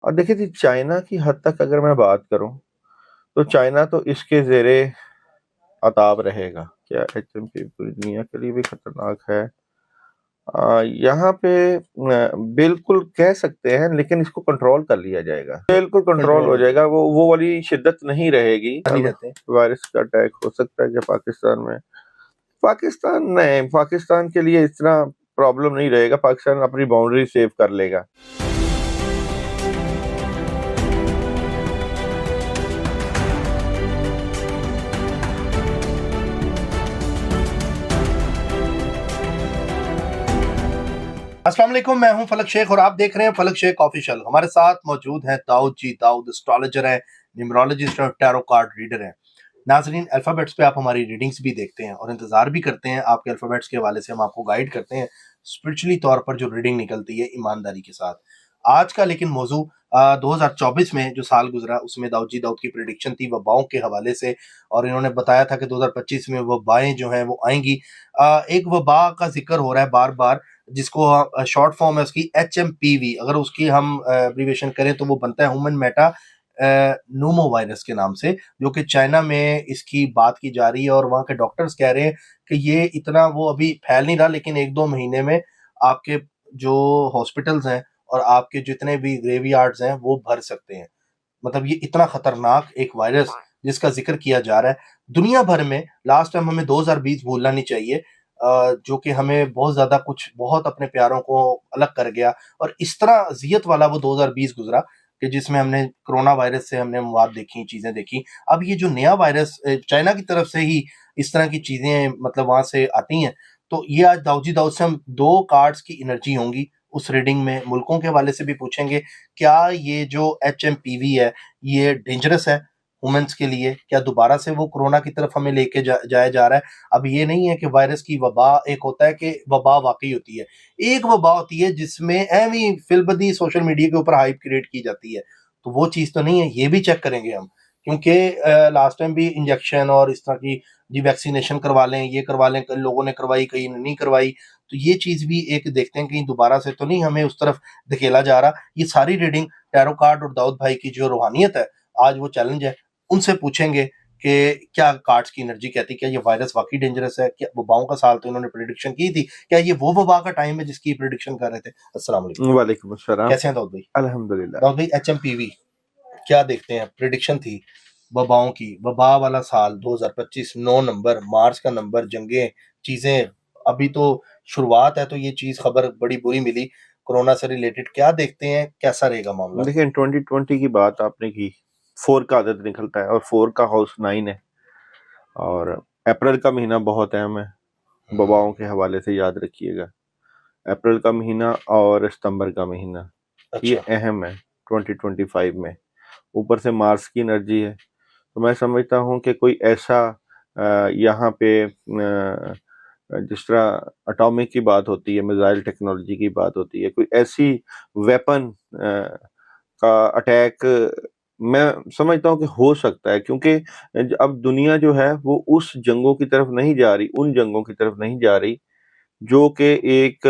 और देखिए जी, चाइना की हद तक अगर मैं बात करूँ, तो चाइना तो इसके ज़ेरे अताब रहेगा। क्या एचएमपी पूरी दुनिया के लिए भी खतरनाक है? यहाँ पे बिल्कुल कह सकते हैं, लेकिन इसको कंट्रोल कर लिया जाएगा। बिल्कुल कंट्रोल कंट्रोल हो हो जाएगा, जाएगा। वो वाली शिद्दत नहीं रहेगी। नहीं अब रहते हैं। वायरस का अटैक हो सकता है कि पाकिस्तान में, पाकिस्तान नहीं, पाकिस्तान के लिए इतना प्रॉब्लम नहीं रहेगा, पाकिस्तान अपनी बाउंड्री सेव कर लेगा। अस्सलाम वालेकुम, मैं हूं फलक शेख और आप देख रहे हैं फलक शेख ऑफिशियल। हमारे साथ मौजूद हैं दाऊद जी। दाऊद एस्ट्रोलॉजर हैं, न्यूमरोलॉजिस्ट और टैरो कार्ड रीडर हैं। नाजरीन, अल्फ़ाबेट्स पे आप हमारी रीडिंग्स भी देखते हैं और इंतज़ार भी करते हैं आपके अल्फ़ाबेट्स के हवाले से हम आपको गाइड करते हैं स्पिरिचुअली तौर पर जो रीडिंग निकलती है ईमानदारी के साथ। आज का लेकिन मौजू 2024 में जो साल गुजरा उसमें दाऊद जी दाऊद की प्रेडिक्शन थी वबाओं के हवाले से, और इन्होंने बताया था कि 2025 में वबाएं जो हैं वो आएंगी। एक वबा का जिक्र हो रहा है बार बार, जिसको शॉर्ट फॉर्म है उसकी HMPV। अगर उसकी हम एब्रीविएशन करें तो वो बनता है ह्यूमन मेटा नूमो वायरस के नाम से, जो कि चाइना में इसकी बात की जा रही है और वहाँ के डॉक्टर्स कह रहे हैं कि ये इतना वो अभी फैल नहीं रहा, लेकिन 1-2 महीने में आपके जो हॉस्पिटल्स हैं और आपके जितने भी ग्रेवयार्ड्स हैं वो भर सकते हैं। मतलब ये इतना खतरनाक एक वायरस जिसका जिक्र किया जा रहा है दुनिया भर में। लास्ट टाइम हमें 2020 भूलना नहीं चाहिए, जो कि हमें बहुत ज्यादा कुछ बहुत अपने प्यारों को अलग कर गया, और इस तरह अजियत वाला वो 2020 गुजरा कि जिसमें हमने कोरोना वायरस से हमने मवाद देखी, चीजें देखी। अब ये जो नया वायरस चाइना की तरफ से ही इस तरह की चीजें मतलब वहां से आती हैं। तो ये आज दाऊजी दाऊद से हम दो कार्ड्स की एनर्जी होंगी उस रीडिंग में, मुल्कों के हवाले से भी पूछेंगे क्या ये जो HMPV है ये डेंजरस है वुमेन्स के लिए, क्या दोबारा से वो कोरोना की तरफ हमें लेके जाया जा रहा है। अब ये नहीं है कि वायरस की वबा, एक होता है कि वबा वाकई होती है, एक वबा होती है जिसमें एवी फिलबदी सोशल मीडिया के ऊपर हाइप क्रिएट की जाती है। तो वो चीज़ तो नहीं है, ये भी चेक करेंगे हम, क्योंकि लास्ट टाइम भी इंजेक्शन और इस तरह की जी वैक्सीनेशन करवा लें, ये करवा लें, कई लोगों ने करवाई कई ने नहीं करवाई। तो ये चीज़ भी एक देखते हैं कहीं दोबारा से तो नहीं हमें उस तरफ धकेला जा रहा। ये सारी रीडिंग टैरो कार्ड और दाऊद भाई की जो रूहानियत है, आज वो चैलेंज है, उनसे पूछेंगे कि क्या कार्ड्स की एनर्जी कहती है, क्या ये वायरस वाकई डेंजरस है, क्या वबाओं का साल तो इन्होंने प्रेडिक्शन की थी, क्या ये वो वबा का टाइम है जिसकी प्रेडिक्शन कर रहे थे। अस्सलाम वालेकुम। वालेकुम अस्सलाम। कैसे हैं दाऊद भाई? अल्हम्दुलिल्लाह। दाऊद भाई, HMPV क्या देखते हैं? प्रेडिक्शन थी वबाओं की, वबा वाला साल 2025, 9 नंबर, मार्च का नंबर, जंगें, चीजें। अभी तो शुरुआत है, तो ये चीज खबर बड़ी बुरी मिली कोरोना से रिलेटेड। क्या देखते हैं, कैसा रहेगा मामला? देखिए 2020 की बात आपने की, 4 का आदत निकलता है और 4 का हाउस 9 है, और अप्रैल का महीना बहुत अहम है वबाओं के हवाले से, याद रखिएगा। अप्रैल का महीना और सितंबर का महीना ये अच्छा। अहम है 2025 में। ऊपर से मार्स की एनर्जी है, तो मैं समझता हूँ कि कोई ऐसा यहाँ पे जिस तरह एटॉमिक की बात होती है, मिसाइल टेक्नोलॉजी की बात होती है, कोई ऐसी वेपन का अटैक मैं समझता हूँ कि हो सकता है, क्योंकि अब दुनिया जो है वो उस जंगों की तरफ नहीं जा रही, उन जंगों की तरफ नहीं जा रही जो कि एक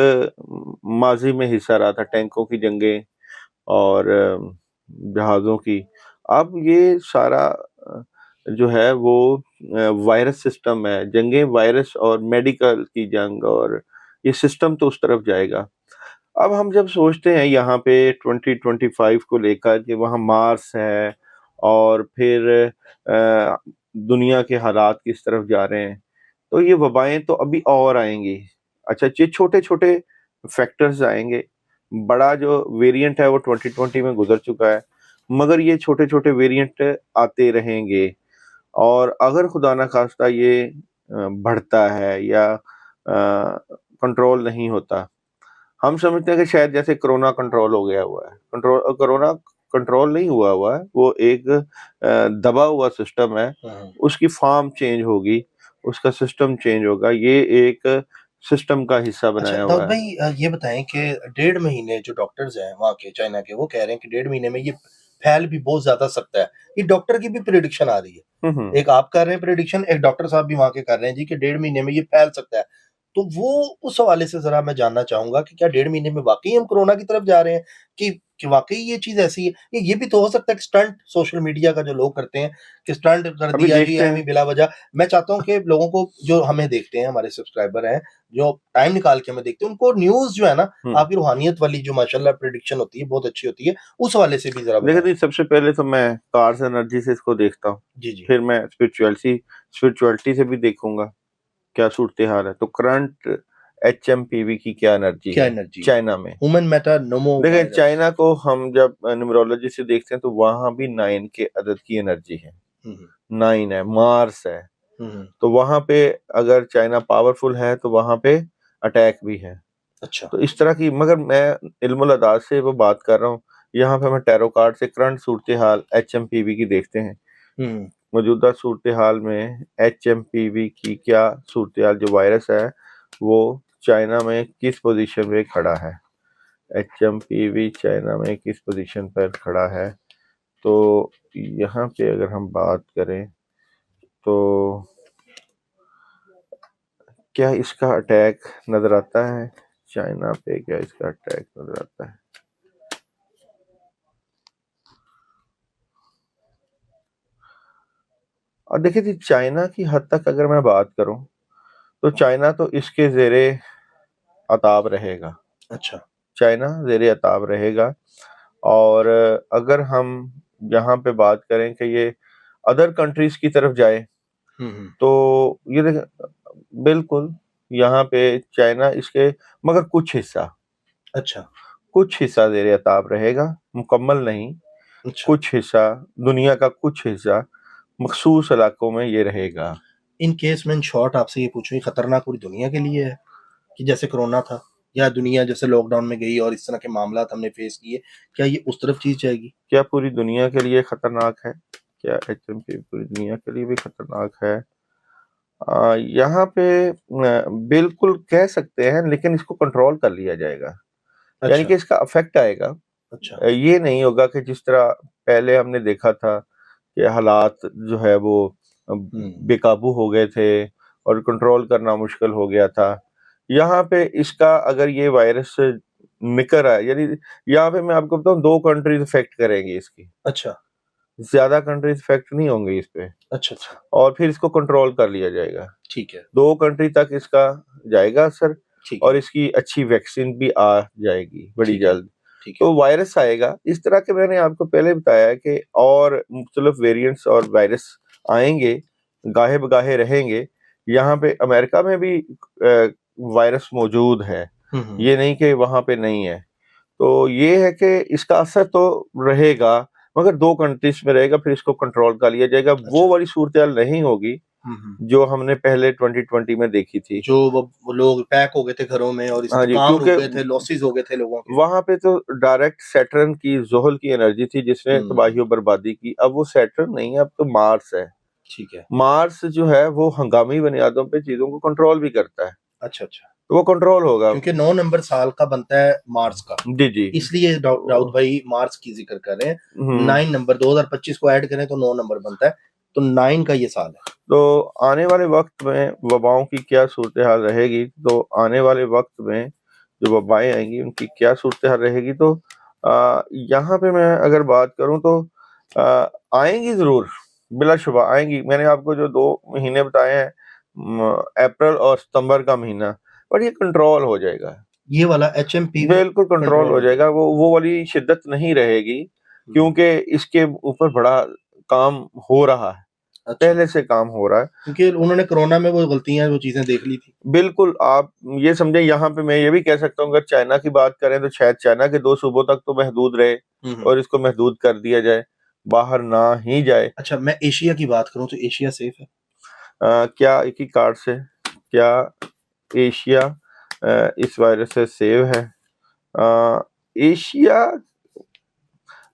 माजी में हिस्सा रहा था, टैंकों की जंगें और जहाज़ों की। अब ये सारा जो है वो वायरस सिस्टम है, जंगें वायरस और मेडिकल की जंग, और ये सिस्टम तो उस तरफ जाएगा। अब हम जब सोचते हैं यहाँ पे 2025 को लेकर कि वहाँ मार्स है और फिर दुनिया के हालात किस तरफ जा रहे हैं, तो ये वबाएं तो अभी और आएंगी। अच्छा, ये छोटे-छोटे फैक्टर्स आएंगे, बड़ा जो वेरिएंट है वो 2020 में गुजर चुका है, मगर ये छोटे-छोटे वेरिएंट आते रहेंगे। और अगर खुदा ना खास्ता ये बढ़ता है या कंट्रोल नहीं होता, हम समझते हैं कि शायद जैसे कोरोना कंट्रोल हो गया हुआ है। कोरोना कंट्रोल नहीं हुआ हुआ है, वो एक दबा हुआ सिस्टम है, उसकी फॉर्म चेंज होगी, उसका सिस्टम चेंज होगा, ये एक सिस्टम का हिस्सा अच्छा बनाया दाऊद हुआ है। भाई, ये बताएं कि 1.5 महीने जो डॉक्टर्स हैं वहाँ के चाइना के, वो कह रहे हैं कि 1.5 महीने में ये फैल भी बहुत ज्यादा सकता है। ये डॉक्टर की भी प्रिडिक्शन आ रही है, हुँ, हुँ। एक आप कर रहे हैं प्रिडिक्शन, एक डॉक्टर साहब भी वहाँ के कर रहे हैं जी कि 1.5 महीने में ये फैल सकता है। तो वो उस हवाले से ज़रा मैं जानना चाहूँगा कि क्या 1.5 महीने में वाक़ई हम कोरोना की तरफ जा रहे हैं? कि वाक़ई ये चीज़ ऐसी है? ये भी तो हो सकता है कि स्टंट सोशल मीडिया का जो लोग करते हैं कि स्टंट कर अभी दिया जी देखते ऐवें ही हैं। बिला वजह। मैं चाहता हूँ कि लोगों को जो हमें देखते हैं, हमारे सब्सक्राइबर हैं, जो टाइम निकाल के हमें देखते हैं, उनको न्यूज़ जो है ना, हम्म। आपकी रूहानियत वाली जो माशाल्लाह प्रेडिक्शन होती है, बहुत अच्छी होती है, उस हवाले से भी ज़रा देखिए बताएँ। जी, सबसे पहले तो मैं कार्स एनर्जी से इसको देखता हूँ, जी, जी। फिर मैं स्पिरिचुअलिटी से भी देखूंगा क्या सूरत हाल है। तो करंट HMPV की क्या एनर्जी क्या है एनर्जी है? चाइना में। ह्यूमन मेटा नोमो देखिए वायरस। चाइना को हम जब न्यूमरोलॉजी से देखते हैं तो वहां भी 9 के अदद की एनर्जी है। हुँ, हुँ। 9 है, मार्स है। हुँ, हुँ। तो वहां पे अगर चाइना पावरफुल है तो वहां पे अटैक भी है। अच्छा। तो इस तरह की, मगर मैं इल्मुल अदाद से वो बात कर रहा हूँ। यहाँ पे मैं टैरो कार्ड से करंट सूरत हाल HMPV की देखते हैं। हुँ, मौजूदा सूरत हाल में HMPV की क्या सूरत हाल, जो वायरस है वो चाइना में किस पोजीशन में खड़ा है। HMPV चाइना में किस पोजीशन पर खड़ा है। तो यहाँ पे अगर हम बात करें तो क्या इसका अटैक नजर आता है चाइना पे, क्या इसका अटैक नजर आता है। और देखिए जी, चाइना की हद तक अगर मैं बात करूं तो चाइना तो इसके जेरे अताब रहेगा। अच्छा। चाइना जेरे अताब रहेगा। और अगर हम यहाँ पे बात करें कि ये अदर कंट्रीज की तरफ जाए हुँ, हुँ। तो ये देख, बिल्कुल यहाँ पे चाइना इसके, मगर अच्छा, कुछ हिस्सा जेरे अताब रहेगा, मुकम्मल नहीं। अच्छा। कुछ हिस्सा, दुनिया का कुछ हिस्सा मखसूस इलाकों में ये रहेगा। इन केस मैं इन शॉर्ट आपसे ये पूछूँ, ये खतरनाक पूरी दुनिया के लिए है कि जैसे कोरोना था या दुनिया जैसे लॉकडाउन में गई और इस तरह के मामलात हमने फेस किए, क्या ये उस तरफ चीज़ जाएगी? क्या पूरी दुनिया के लिए खतरनाक है? क्या HMP पूरी दुनिया के लिए भी खतरनाक है? यहाँ पे बिल्कुल कह सकते हैं, लेकिन इसको कंट्रोल कर लिया जाएगा। यानी अच्छा, कि इसका इफेक्ट आएगा। अच्छा। ये नहीं होगा कि जिस तरह पहले हमने देखा था कि हालात जो है वो हुँ, बेकाबू हो गए थे और कंट्रोल करना मुश्किल हो गया था। यहाँ पे इसका अगर ये वायरस निकल आए, यानी यहाँ पे मैं आपको बताऊँ 2 कंट्रीज इफेक्ट करेंगी इसकी, अच्छा, ज़्यादा कंट्रीज इफेक्ट नहीं होंगी इस पे। अच्छा, अच्छा। और फिर इसको कंट्रोल कर लिया जाएगा। ठीक है, 2 कंट्री तक इसका जाएगा असर, ठीक है, और इसकी अच्छी वैक्सीन भी आ जाएगी बड़ी ठीक है, जल्द। ठीक है। तो वायरस आएगा इस तरह के, मैंने आपको पहले बताया कि और मुख्तलिफ वेरिएंट्स और वायरस आएंगे, गाहे बगाहे रहेंगे। यहाँ पे अमेरिका में भी वायरस मौजूद है, हुँ, हुँ। ये नहीं कि वहाँ पे नहीं है। तो ये है कि इसका असर तो रहेगा, मगर 2 कंट्रीज में रहेगा, फिर इसको कंट्रोल कर लिया जाएगा। वो अच्छा। वाली सूरत हाल नहीं होगी हुँ, हुँ। जो हमने पहले 2020 में देखी थी। जो वो लोग पैक हो गए थे घरों में और हाँ जी, इस्तेकाम रुक क्योंकि गए थे, लॉसेस हो गए थे लोगों के। वहां पे तो डायरेक्ट सैटर्न की, ज़ुहल की एनर्जी थी जिसने हुँ, तबाही और बर्बादी की। अब वो सैटर्न नहीं है, अब तो मार्स है। ठीक है। मार्स जो है वो हंगामी बुनियादों पे चीजों को कंट्रोल भी करता है, अच्छा, अच्छा। तो वो कंट्रोल होगा। क्योंकि 9 नंबर साल का बनता है मार्च का, जी जी। इसलिए दाऊद तो, भाई मार्च की ज़िक्र कर रहे हैं। हम्म 9 नंबर 2025 को ऐड करें तो 9 नंबर बनता है, तो 9 का ये साल है। तो आने वाले वक्त में वबाओं की क्या सूरत हाल रहेगी, तो आने वाले वक्त में जो वबाएं आएंगी उनकी क्या सूरत हाल रहेगी। तो यहाँ पे मैं अगर बात करूँ तो आएंगी ज़रूर, बिलाशुबा आएंगी। मैंने आपको जो 2 महीने बताए हैं, अप्रैल और सितंबर का महीना, पर ये कंट्रोल हो जाएगा, ये वाला एचएमपीवी बिल्कुल कंट्रोल कंट्रोल हो हो जाएगा। जाएगा। वो वाली शिद्दत नहीं रहेगी, हुँ, क्योंकि इसके ऊपर बड़ा काम हो रहा है, अच्छा। पहले से काम हो रहा है। क्योंकि उन्होंने कोरोना में वो गलतियाँ, वो चीज़ें देख ली थी। बिल्कुल, आप ये समझें, यहाँ पे मैं ये भी कह सकता हूँ, अगर चाइना की बात करें तो शायद चाइना के 2 सूबों तक तो महदूद रहे हुँ, हुँ। और इसको महदूद कर दिया जाए, बाहर ना ही जाए। अच्छा, मैं एशिया की बात करूँ तो एशिया सेफ है? क्या एक ही कार्ड से, क्या एशिया इस वायरस से सेव है? एशिया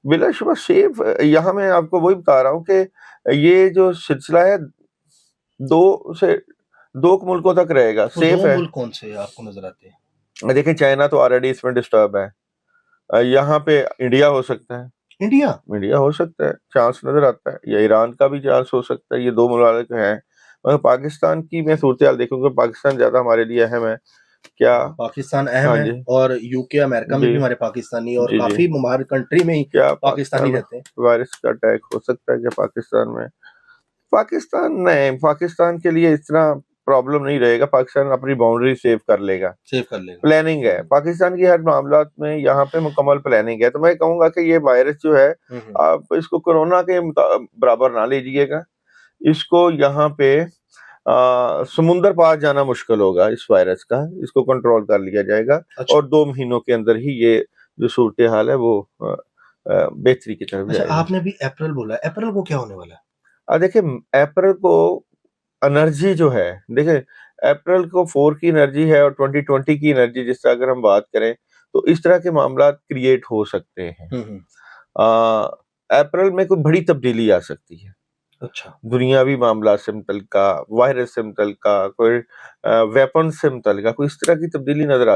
बिलाशुबा सेफ। यहाँ मैं आपको वही बता रहा हूँ कि ये जो सिलसिला है 2 से 2 मुल्कों तक रहेगा, वो 2 सेफ है। मुल्क कौन-से आपको नज़र आते हैं? देखिए चाइना तो ऑलरेडी इसमें डिस्टर्ब है। यहाँ पे इंडिया हो सकता है, इंडिया? इंडिया हो सकता है, चांस नजर आता है, या ईरान का भी चांस हो सकता है। ये 2 मुमालिक हैं मगर पाकिस्तान की मैं सूरत हाल देखूंगा, पाकिस्तान ज्यादा हमारे लिए अहम है क्या? पाकिस्तान अहम हाँ है, जी, और यूके अमेरिका में भी जी, हमारे पाकिस्तानी, और जी, जी। काफी हमारे कंट्री में ही क्या पाकिस्तानी पाकिस्तान में रहते हैं। वायरस का अटैक हो सकता है क्या पाकिस्तान में? पाकिस्तान नहीं, पाकिस्तान के लिए इतना प्रॉब्लम नहीं रहेगा, पाकिस्तान अपनी बाउंड्री सेव कर लेगा। सेव कर लेगा। प्लानिंग है पाकिस्तान की हर मामलात में, यहाँ पे मुकम्मल प्लानिंग है। तो मैं कहूंगा कि ये वायरस जो है, आप इसको कोरोना के बराबर ना लीजिएगा। इसको यहाँ पे समुंदर पार जाना मुश्किल होगा इस वायरस का, इसको कंट्रोल कर लिया जाएगा। अच्छा। और 2 महीनों के अंदर ही ये जो सूरत हाल है वो बेहतरी की तरफ अच्छा, जाएगी। आपने भी अप्रैल बोला, अप्रैल को क्या होने वाला है? देखिए, अप्रैल को एनर्जी जो है, देखिए अप्रैल को 4 की एनर्जी है और 2020 की एनर्जी, जिस तरह अगर हम बात करें तो इस तरह के मामला क्रिएट हो सकते हैं। अप्रैल में कोई बड़ी तब्दीली आ सकती है, अच्छा। दुनियावी मामला से मुतल्लिका, वायरस से मुतल्लिका, कोई वेपन से मुतल्लिका, कोई इस तरह की तब्दीली मुझे नजर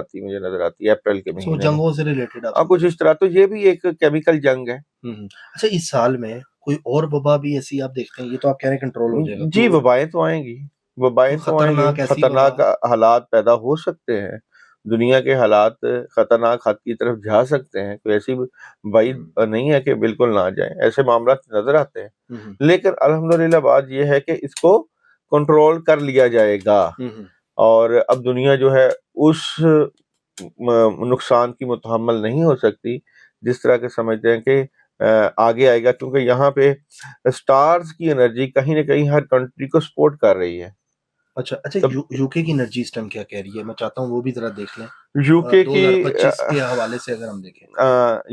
आती है अप्रैल के सो महीने में। जंगों से रिलेटेड आप कुछ इस तरह, तो ये भी एक केमिकल जंग है। अच्छा, इस साल में कोई और वबा भी ऐसी आप देखते हैं? ये तो आप कह रहे हैं कंट्रोल हो जाएगा, जी, तो वबाएं तो आएंगी, खतरनाक ऐसी वबा? खतरनाक हालात पैदा हो सकते हैं, दुनिया के हालात खतरनाक हद की तरफ जा सकते हैं। कोई ऐसी वबा नहीं है कि बिल्कुल ना जाए, ऐसे मामला नजर आते हैं। लेकिन अल्हम्दुलिल्लाह बात यह है कि इसको कंट्रोल कर लिया जाएगा, और अब दुनिया जो है उस नुकसान की मुतहम्मल नहीं हो सकती जिस तरह के समझते हैं कि आगे आएगा, क्योंकि यहाँ पे स्टार्स की एनर्जी कहीं ना कहीं हर कंट्री को सपोर्ट कर रही है। अच्छा, अच्छा, तब यूके की एनर्जी सिस्टम क्या कह रही है? मैं चाहता हूँ वो भी जरा देख लें। यूके की 2025 के हवाले से अगर हम देखें,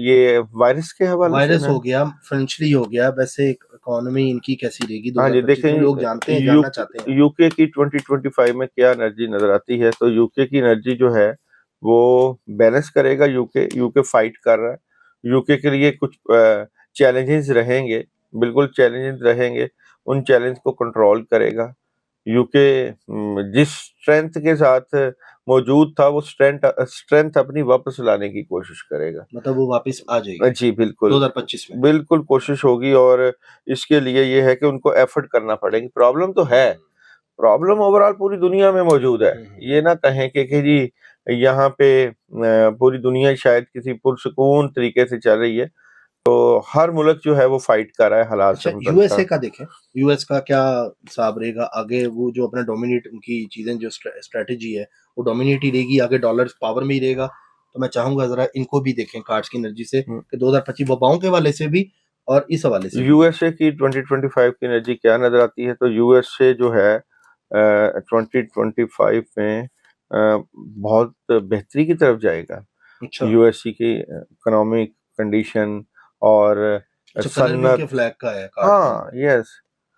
ये वायरस के हवाले से वायरस ना, हो गया, फाइनेंशियली हो गया, वैसे इकोनॉमी इनकी कैसी रहेगी हाँ जी 2025 देखें, में? लोग जानते हैं, जानना चाहते हैं। यूके की 2025 में क्या एनर्जी नजर आती है? तो यूके की एनर्जी जो है वो बैलेंस करेगा। यूके फाइट कर रहा है, यूके के लिए कुछ चैलेंजेस रहेंगे, बिल्कुल चैलेंजेस रहेंगे, उन चैलेंज को कंट्रोल करेगा। यूके जिस स्ट्रेंथ के साथ मौजूद था, वो स्ट्रेंथ अपनी वापस लाने की कोशिश करेगा। मतलब वो वापस आ जाएगी जी बिल्कुल, 2025 में। बिल्कुल कोशिश होगी, और इसके लिए ये है कि उनको एफर्ट करना पड़ेगी। प्रॉब्लम तो है, प्रॉब्लम ओवरऑल पूरी दुनिया में मौजूद है। ये ना कहें कि जी यहाँ पे पूरी दुनिया शायद किसी पुरसुकून तरीके से चल रही है, तो हर मुल्क जो है वो फाइट कर रहा है हालात अच्छा, से यूएसए मुतल्लिका। का देखें, यूएस का क्या हिसाब रहेगा आगे? वो जो अपना डोमिनेट, उनकी चीजें जो स्ट्रेटेजी है वो डोमिनेट ही रहेगी आगे, डॉलर पावर में ही रहेगा। तो मैं चाहूंगा जरा इनको भी देखें कार्ड्स की एनर्जी से, कि 2025 वबाओं के हवाले से भी और इस हवाले से भी। यूएसए की 2025 की एनर्जी क्या नजर आती है? तो यूएसए जो है 2025 में बहुत बेहतरी की तरफ जाएगा। अच्छा। यूएसए की इकोनॉमिक कंडीशन और अच्छा, कलर भी सन्नत, उनके फ्लैग का है कार्ड के हाँ अंदर, यस,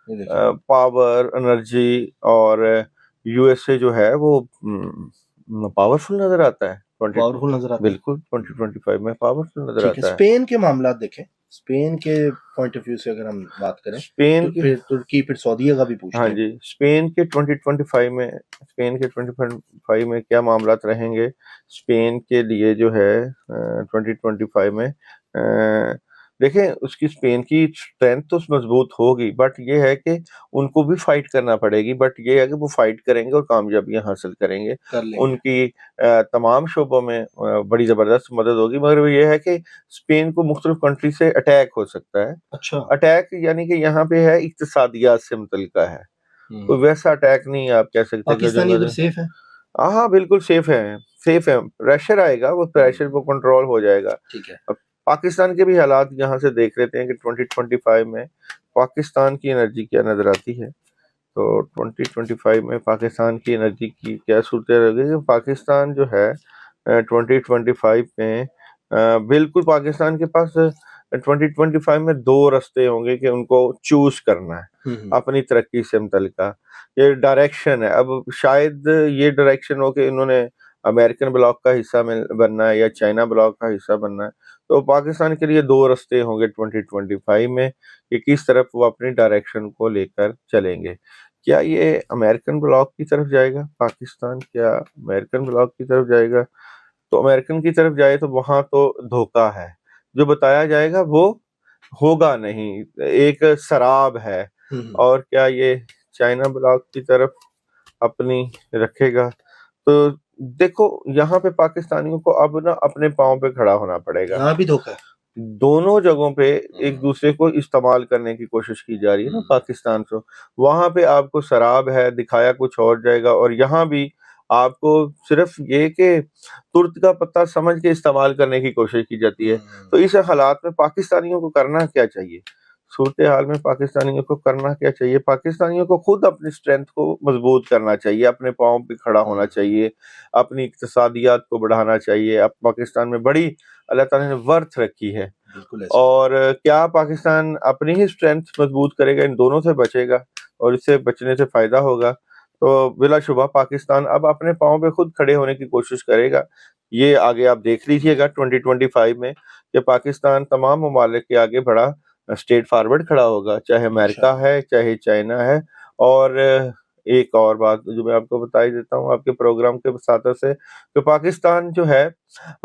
ये देखें। पावर, एनर्जी, और यूएसए जो है वो पावरफुल नजर आता है। 20 पावरफुल नजर आता है। बिल्कुल 2025 में पावरफुल नजर ठीक है, आता है। स्पेन के मामला देखें, स्पेन के पॉइंट ऑफ व्यू से अगर हम बात करें, स्पेन तो की, फिर तुर्की, फिर सऊदीया का भी हाँ पूछते हैं। जी, स्पेन के 2025 में क्या मामलात रहेंगे? स्पेन के लिए जो है 2025 में देखें, उसकी स्पेन की स्ट्रेंथ तो मजबूत होगी, बट ये है कि उनको भी फाइट करना पड़ेगी। बट ये है कि वो फाइट करेंगे और कामयाबियां हासिल करेंगे, कर लेंगे। उनकी तमाम शोबों में बड़ी ज़बरदस्त मदद होगी। मगर ये है कि स्पेन को मुख्तलिफ कंट्री से अटैक हो सकता है। अच्छा। अटैक यानी कि यहाँ पे है इक्तिसादियात से मुतल्लिका है, कोई वैसा अटैक नहीं आप कह सकते कि पाकिस्तानी उधर जो, सेफ है? हाँ बिल्कुल सेफ है, सेफ है। प्रेशर आएगा, वो प्रेशर को कंट्रोल हो जाएगा। ठीक है। अब पाकिस्तान के भी हालात यहाँ से देख लेते हैं कि 2025 में पाकिस्तान की एनर्जी क्या नजर आती है। तो 2025 में पाकिस्तान की एनर्जी की क्या सूरत रहेगी? पाकिस्तान जो है 2025 में बिल्कुल पाकिस्तान के पास 2025 में 2 रास्ते होंगे कि उनको चूज करना है अपनी तरक्की से मुतल्लिका। ये डायरेक्शन है, अब शायद ये डायरेक्शन हो कि इन्होंने अमेरिकन ब्लॉक का हिस्सा में बनना है या चाइना ब्लॉक का हिस्सा बनना है। तो पाकिस्तान के लिए 2 रास्ते होंगे 2025 में कि किस तरफ वो अपनी डायरेक्शन को लेकर चलेंगे। क्या ये अमेरिकन ब्लॉक की तरफ जाएगा पाकिस्तान? क्या अमेरिकन ब्लॉक की तरफ जाएगा? तो अमेरिकन की तरफ जाए तो वहां तो धोखा है, जो बताया जाएगा वो होगा नहीं, एक शराब है। और क्या ये चाइना ब्लॉक की तरफ अपनी रखेगा, तो देखो यहाँ पे पाकिस्तानियों को अब ना अपने पाँव पे खड़ा होना पड़ेगा। यहाँ भी धोखा है। दोनों जगहों पे एक दूसरे को इस्तेमाल करने की कोशिश की जा रही है ना पाकिस्तान से। वहां पे आपको शराब है, दिखाया कुछ और जाएगा, और यहाँ भी आपको सिर्फ ये कि तुर्त का पत्ता समझ के इस्तेमाल करने की कोशिश की जाती है। तो इस हालात में पाकिस्तानियों को करना क्या चाहिए? सूरत हाल में पाकिस्तानियों को करना क्या चाहिए? पाकिस्तानियों को खुद अपनी स्ट्रेंथ को मजबूत करना चाहिए, अपने पाँव पे खड़ा होना चाहिए, अपनी इक्तिसादियात को बढ़ाना चाहिए। अब पाकिस्तान में बड़ी अल्लाह ताला ने वर्थ रखी है, बिल्कुल ऐसा। और क्या पाकिस्तान अपनी ही स्ट्रेंथ मजबूत करेगा, इन दोनों से बचेगा और इससे बचने से फायदा होगा, तो बिलाशुबा पाकिस्तान अब अपने पाँव पे खुद खड़े होने की कोशिश करेगा। ये आगे आप देख लीजिएगा 2025 में कि पाकिस्तान तमाम ममालिक के आगे बड़ा स्ट्रेट फॉरवर्ड खड़ा होगा, चाहे अमेरिका है, चाहे चाइना है। और एक और बात जो मैं आपको बता ही देता हूँ आपके प्रोग्राम के साथ से, कि पाकिस्तान जो है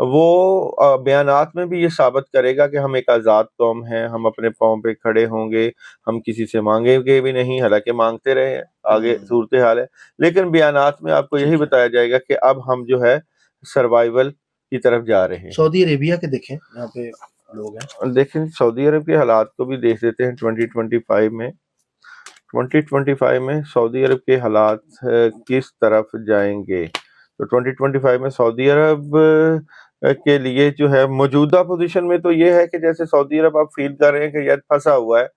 वो बयानात में भी ये साबित करेगा कि हम एक आज़ाद कौम हैं, हम अपने पाँव पे खड़े होंगे, हम किसी से मांगेंगे भी नहीं, हालांकि मांगते रहे हैं, आगे सूरत हाल है, लेकिन बयानात में आपको यही बताया जाएगा कि अब हम जो है सर्वाइवल की तरफ जा रहे हैं। सऊदी अरेबिया के देखें, यहाँ पे लोग हैं, देखें सऊदी अरब के हालात को भी देख लेते हैं 2025 में। 2025 में सऊदी अरब के हालात किस तरफ जाएंगे? तो 2025 में सऊदी अरब के लिए जो है मौजूदा पोजीशन में तो ये है कि जैसे सऊदी अरब आप फील कर रहे हैं कि यार फंसा हुआ है,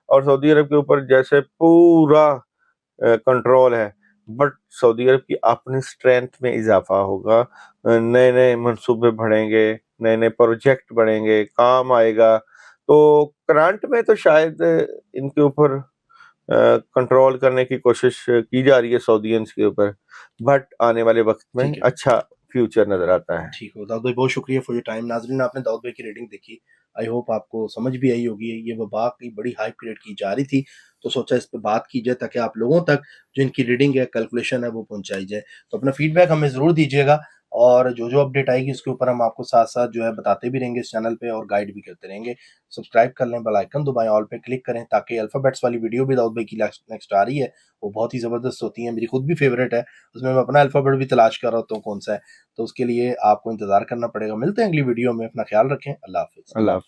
और सऊदी अरब के ऊपर जैसे पूरा कंट्रोल है, बट सऊदी अरब की अपनी स्ट्रेंथ में इजाफा होगा, नए नए मंसूबे बढ़ेंगे, नए नए प्रोजेक्ट बढ़ेंगे, काम आएगा। तो करंट में तो शायद इनके ऊपर कंट्रोल करने की कोशिश की जा रही है सऊदियंस के ऊपर, बट आने वाले वक्त में अच्छा फ्यूचर नजर आता है। ठीक हो दाऊद भाई, बहुत शुक्रिया फॉर योर टाइम। नाजरीन, आपने दाऊद भाई की रेटिंग देखी, आई होप आपको समझ भी आई होगी। ये वबा की बड़ी हाइप क्रिएट की जा रही थी, तो सोचा इस पे बात की जाए ताकि आप लोगों तक जो इनकी रीडिंग है, कैलकुलेशन है, वो पहुंचाई जाए। तो अपना फीडबैक हमें ज़रूर दीजिएगा, और जो जो अपडेट आएगी उसके ऊपर हम आपको साथ साथ जो है बताते भी रहेंगे इस चैनल पे, और गाइड भी करते रहेंगे। सब्सक्राइब कर लें, बेल आइकन दबाएं, ऑल पे क्लिक करें, ताकि अल्फाबेट्स वाली वीडियो भी दाऊद भाई की नेक्स्ट आ रही है, वो बहुत ही ज़बरदस्त होती है, मेरी खुद भी फेवरेट है। उसमें मैं अपना अल्फाबेट भी तलाश कर रहा होता हूँ कौन सा है, तो उसके लिए आपको इंतज़ार करना पड़ेगा। मिलते हैं अगली वीडियो में, अपना ख्याल रखें, अल्लाह हाफ़िज़। अल्लाह।